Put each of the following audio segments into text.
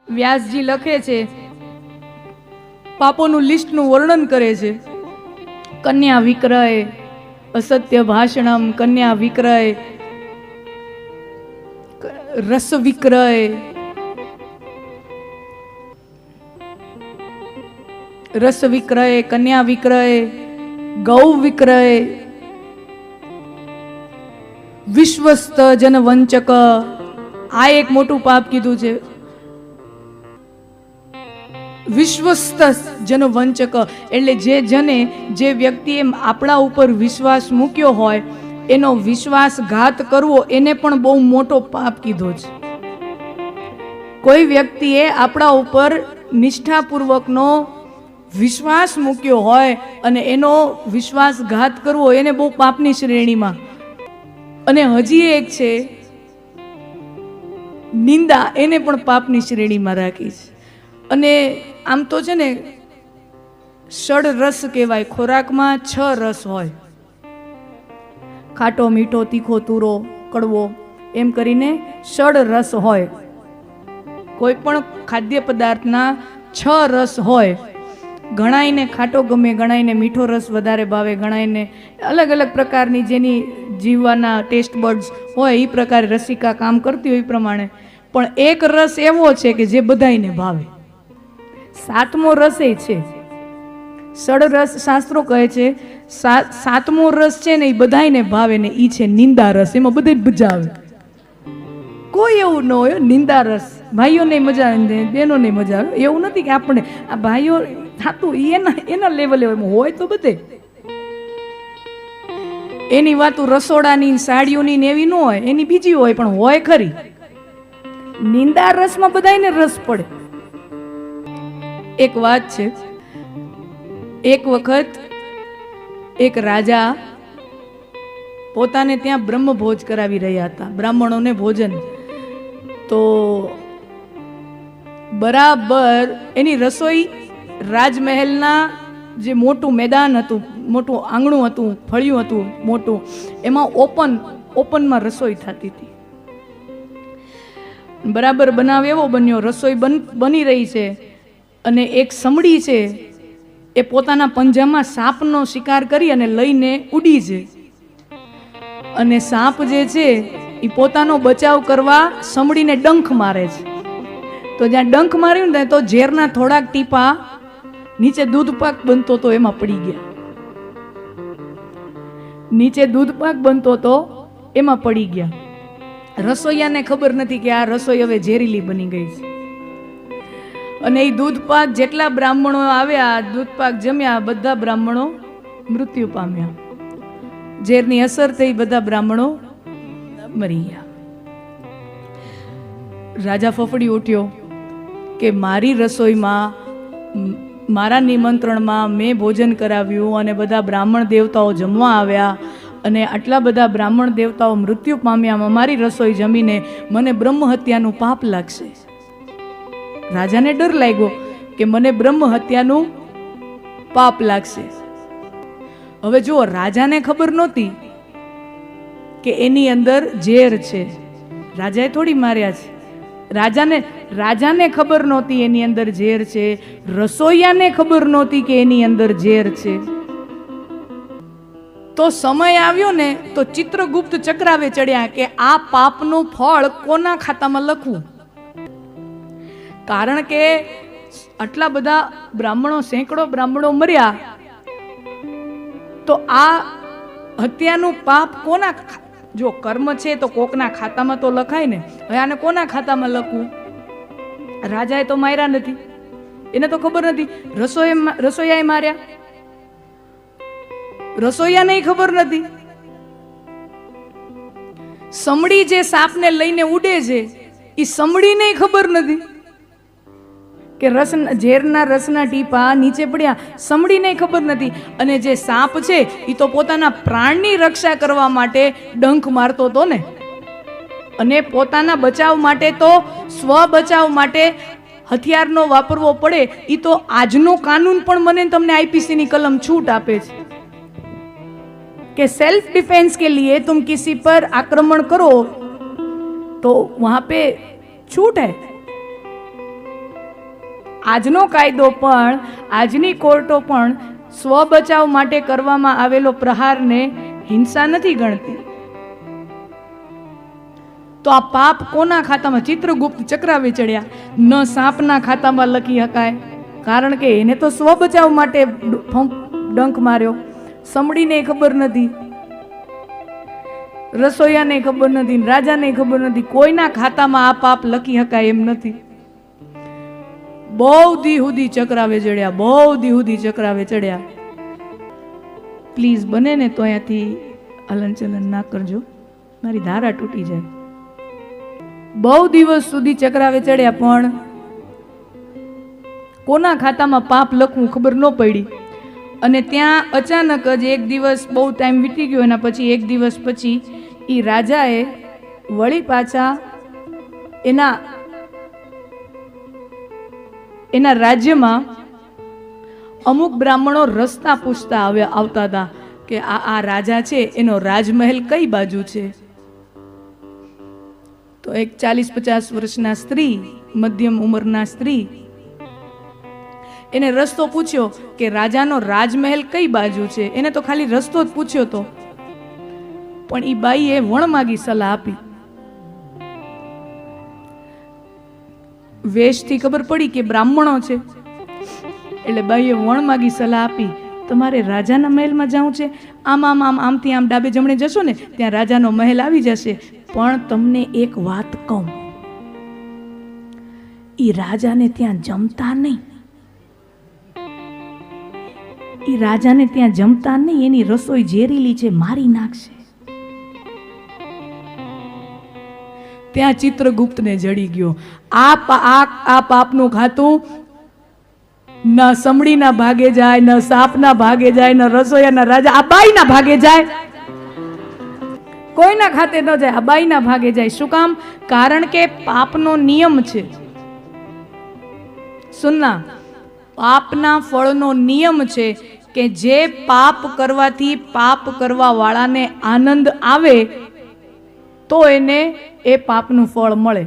વ્યાસજી લખે છે, પાપોનું લિસ્ટનું વર્ણન કરે છે. કન્યા વિક્રય, અસત્ય ભાષણમ, કન્યા વિક્રય, રસ વિક્રય, રસ વિક્રય, કન્યા વિક્રય, ગૌ વિક્રય, વિશ્વસ્ત જન વંચક. આ એક મોટું પાપ કીધું છે. વિશ્વસ્ત જન વંચક એટલે જે વ્યક્તિએ આપણા ઉપર વિશ્વાસ મૂક્યો હોય એનો વિશ્વાસઘાત કરવો, એને પણ બહુ મોટો પાપ કીધો છે. કોઈ વ્યક્તિએ આપણા ઉપર નિષ્ઠાપૂર્વકનો વિશ્વાસ મૂક્યો હોય અને એનો વિશ્વાસઘાત કરવો, એને બહુ પાપની શ્રેણીમાં. અને હજી એક છે નિંદા, એને પણ પાપની શ્રેણીમાં રાખી છે. અને આમ તો છે ને, ષડ રસ કહેવાય. ખોરાકમાં 6 રસ હોય: ખાટો, મીઠો, તીખો, તુરો, કડવો, એમ કરીને ષડ રસ હોય. કોઈ પણ ખાદ્ય પદાર્થના 6 રસ હોય. ઘણાઈને ખાટો ગમે, ઘણાઈને મીઠો રસ વધારે ભાવે, ઘણાઈને અલગ અલગ પ્રકારની જેની જીવવાના ટેસ્ટ બર્ડ્સ હોય એ પ્રકારે રસિકા કામ કરતી હોય એ પ્રમાણે. પણ એક રસ એવો છે કે જે બધાઈને ભાવે. 7મો રસ એ છે ષડ રસ. શાસ્ત્રો કહે છે 7મો રસ છે ને એ બધાઈને ભાવે ને એ છે નિંદા રસ. એમાં બધે મજા આવે. કોઈ એવું ન હોય નિંદા રસ. ભાઈઓને મજા આવે, બહેનોને મજા આવે. એવું નથી કે આપણે આ ભાઈઓ થતું એના લેવલે હોય તો બધે એની વાતો રસોડાની, સાડીઓની ને એવી ન હોય, એની બીજી હોય, પણ હોય ખરી. નિંદા રસમાં બધાને રસ પડે. એક વાત છે, એક વખત એક રાજા પોતાને ત્યાં બ્રહ્મભોજ કરાવી રહ્યા હતા, બ્રાહ્મણોને ભોજન. તો બરાબર એની રસોઈ રાજમહેલના જે મોટું મેદાન હતું, મોટું આંગણું હતું, ફળિયું હતું મોટું, એમાં ઓપનમાં રસોઈ થતી હતી. બરાબર બનાવ એવો બન્યો, રસોઈ બની રહી છે અને એક સમડી છે એ પોતાના પંજામાં સાપનો શિકાર કરી અને લઈને ઉડી છે. અને સાપ જે છે એ પોતાનો બચાવ કરવા સમડીને ડંખ મારે છે. તો જ્યાં ડંખ માર્યું ને તો ઝેરના થોડાક ટીપા નીચે દૂધપાક બનતો તો એમાં પડી ગયા. નીચે દૂધપાક બનતો તો એમાં પડી ગયા. રસોઈયાને ખબર નથી કે આ રસોઈ હવે ઝેરીલી બની ગઈ છે. અને એ દૂધપાક જેટલા બ્રાહ્મણો આવ્યા, દૂધપાક જમ્યા, બધા બ્રાહ્મણો મૃત્યુ પામ્યા. ઝેરની અસર થઈ, બધા બ્રાહ્મણો મરી ગયા. રાજા ફફડી ઉઠ્યો કે મારી રસોઈમાં, મારા નિમંત્રણમાં મેં ભોજન કરાવ્યું અને બધા બ્રાહ્મણ દેવતાઓ જમવા આવ્યા અને આટલા બધા બ્રાહ્મણ દેવતાઓ મૃત્યુ પામ્યા, મારી રસોઈ જમીને મને બ્રહ્મ હત્યાનું પાપ લાગશે. રાજાને ડર લાગ્યો કે મને બ્રહ્મ હત્યાનું પાપ લાગશે. હવે જુઓ, રાજાને ખબર નહોતી કે એની અંદર ઝેર છે. રાજાએ થોડી માર્યા છે. રાજાને ખબર નહોતી એની અંદર ઝેર છે. રસોઈયાને ખબર નહોતી કે એની અંદર ઝેર છે. તો સમય આવ્યો ને તો ચિત્રગુપ્ત ચક્રાવે ચડ્યા કે આ પાપનું ફળ કોના ખાતામાં લખવું. કારણ કે આટલા બધા બ્રાહ્મણો, સેંકડો બ્રાહ્મણો મર્યા, તો આ હત્યાનું પાપ કોના, જો કર્મ છે તો કોકના ખાતામાં તો લખાય ને. હવે આને કોના ખાતામાં લખવું? રાજાએ તો માર્યા નથી, એને તો ખબર નથી. રસોઈયાએ માર્યા, રસોઈયાને ખબર નથી. સમડી જે સાપને લઈને ઉડે છે એ સમડીને ખબર નથી કે ઝેરના રસના ટીપા નીચે પડ્યા, સમડીને ખબર નથી. અને જે સાપ છે એ તો પોતાના પ્રાણની રક્ષા કરવા માટે ડંખ મારતો હતો ને, અને પોતાના બચાવ માટે તો સ્વ બચાવ માટે હથિયારનો વાપરવો પડે. એ તો આજનો કાનૂન પણ મને તમને આઈપીસીની કલમ છૂટ આપે છે कि सेल्फ डिफेंस के लिए तुम किसी पर आक्रमण करो तो वहां पे छूट है, આજનો કાયદો પણ, આજની કોર્ટો પણ સ્વ બચાવ માટે કરવામાં આવેલો પ્રહારને હિંસા નથી ગણતી. તો આ પાપ કોના ખાતામાં? ચિત્રગુપ્ત ચક્રાવે ચડ્યા, ન સાપના ખાતામાં લખી શકાય, કારણ કે એને તો સ્વ બચાવ માટે ડંખ માર્યો. સમડીને ખબર નથી, રસોઈયાને ખબર નથી, રાજાને ખબર નથી, કોઈના ખાતામાં આ પાપ લખી શકાય એમ નથી. બહુ દી સુધી ચક્રાવે ચડ્યા, બહુ દી સુધી ચક્રાવે ચડ્યા. પ્લીઝ બને ને તો અહીંયાથી હલનચલન ના કરજો, મારી ધારા તૂટી જાય. બહુ દિવસ સુધી ચક્રાવે ચડ્યા, પણ કોના ખાતામાં પાપ લખવું ખબર ન પડી. અને ત્યાં અચાનક જ એક દિવસ, બહુ ટાઈમ વીતી ગયો, એના પછી એક દિવસ પછી એ રાજાએ વળી પાછા એના રાજ્યમાં અમુક બ્રાહ્મણો રસ્તા પૂછતા આવતા હતા કે આ રાજા છે એનો રાજમહેલ કઈ બાજુ છે. તો એક 40-50 વર્ષના સ્ત્રી, મધ્યમ ઉંમરના સ્ત્રી, એને રસ્તો પૂછ્યો કે રાજાનો રાજમહેલ કઈ બાજુ છે. એને તો ખાલી રસ્તો જ પૂછ્યો તો, પણ ઈ બાઈએ વણમાગી સલાહ આપી. વેશથી ખબર પડી કે બ્રાહ્મણો છે, એટલે બાઈએ વણમાગી સલાહ આપી, તમારે રાજાના મહેલમાં જવું છે, આમથી આમ ડાબે જમણે જશો ને ત્યાં રાજાનો મહેલ આવી જશે. પણ તમને એક વાત કહું, ઈ રાજાને ત્યાં જમતા નહીં, ઈ રાજાને ત્યાં જમતા નહીં, એની રસોઈ ઝેરીલી છે, મારી નાખશે. ત્યાં ચિત્રગુપ્તને જડી ગયો. આ પાપનું ખાતું ન સમડીના ભાગે જાય, ન સાપના ભાગે જાય, ન રસોઈયાના રાજા, આ બાઈના ભાગે જાય. કોઈના ખાતે ન જાય, આ બાઈના ભાગે જાય. શું કામ? કારણ કે પાપનો નિયમ છે. સુનના, પાપના ફળનો નિયમ છે કે જે પાપ કરવાથી પાપ કરવા વાળાને આનંદ આવે તો એને એ પાપનું ફળ મળે.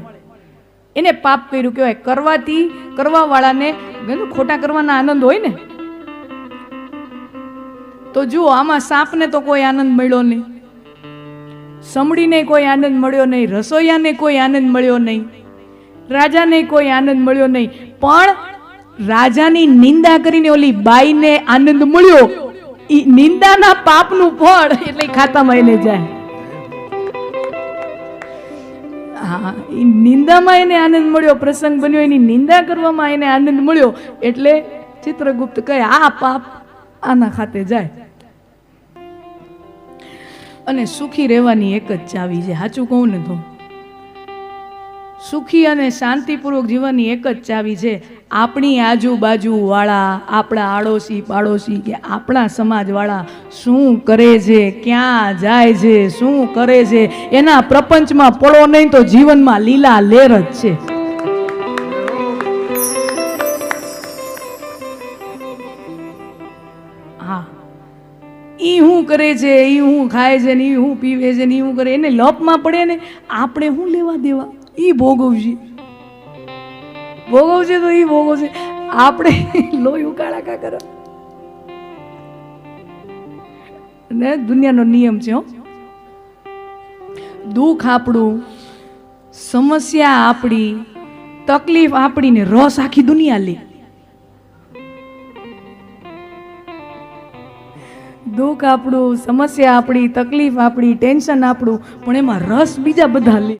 એને પાપ કર્યું કહેવાય. કરવાથી કરવા વાળાને ખોટા કરવાના આનંદ હોય ને. તો જુઓ, આમાં સાપને તો કોઈ આનંદ મળ્યો નહીં, સમડીને કોઈ આનંદ મળ્યો નહીં, રસોઈયાને કોઈ આનંદ મળ્યો નહીં, રાજાને કોઈ આનંદ મળ્યો નહીં. પણ રાજાની નિંદા કરીને ઓલી બાઈને આનંદ મળ્યો. ઈ નિંદાના પાપનું ફળ એટલે ખાતામાં એને જાય. હા, એ નિંદામાં એને આનંદ મળ્યો, પ્રસંગ બન્યો, એની નિંદા કરવામાં એને આનંદ મળ્યો. એટલે ચિત્રગુપ્ત કહે આ પાપ આના ખાતે જાય. અને સુખી રહેવાની એક જ ચાવી છે. સાચું કહું ને તો સુખી અને શાંતિપૂર્વક જીવવાની એક જ ચાવી છે. આપણી આજુબાજુ વાળા, આપણા આડોશી પાડોશી કે આપણા સમાજ વાળા શું કરે છે, ક્યાં જાય છે, શું કરે છે, એના પ્રપંચમાં પડો નહીં તો જીવનમાં લીલા લેર જ છે. હા, ઈ હું કરે છે, ઈ હું ખાય છે, ને ઈ હું પીવે છે, ને ઈ હું કરે, એને લપમાં પડે ને આપણે શું લેવા દેવા? ઈ ભોગવશે તો ઈ ભોગવશે. આપણે લોહી ઉકાળા કા કરો ને. દુનિયાનો નિયમ છે હો. દુઃખ આપણું, સમસ્યા આપણી, તકલીફ આપણી ને રસ આખી દુનિયા લે. દુઃખ આપણું, સમસ્યા આપણી, તકલીફ આપણી, ટેન્શન આપણું, પણ એમાં રસ બીજા બધા લે.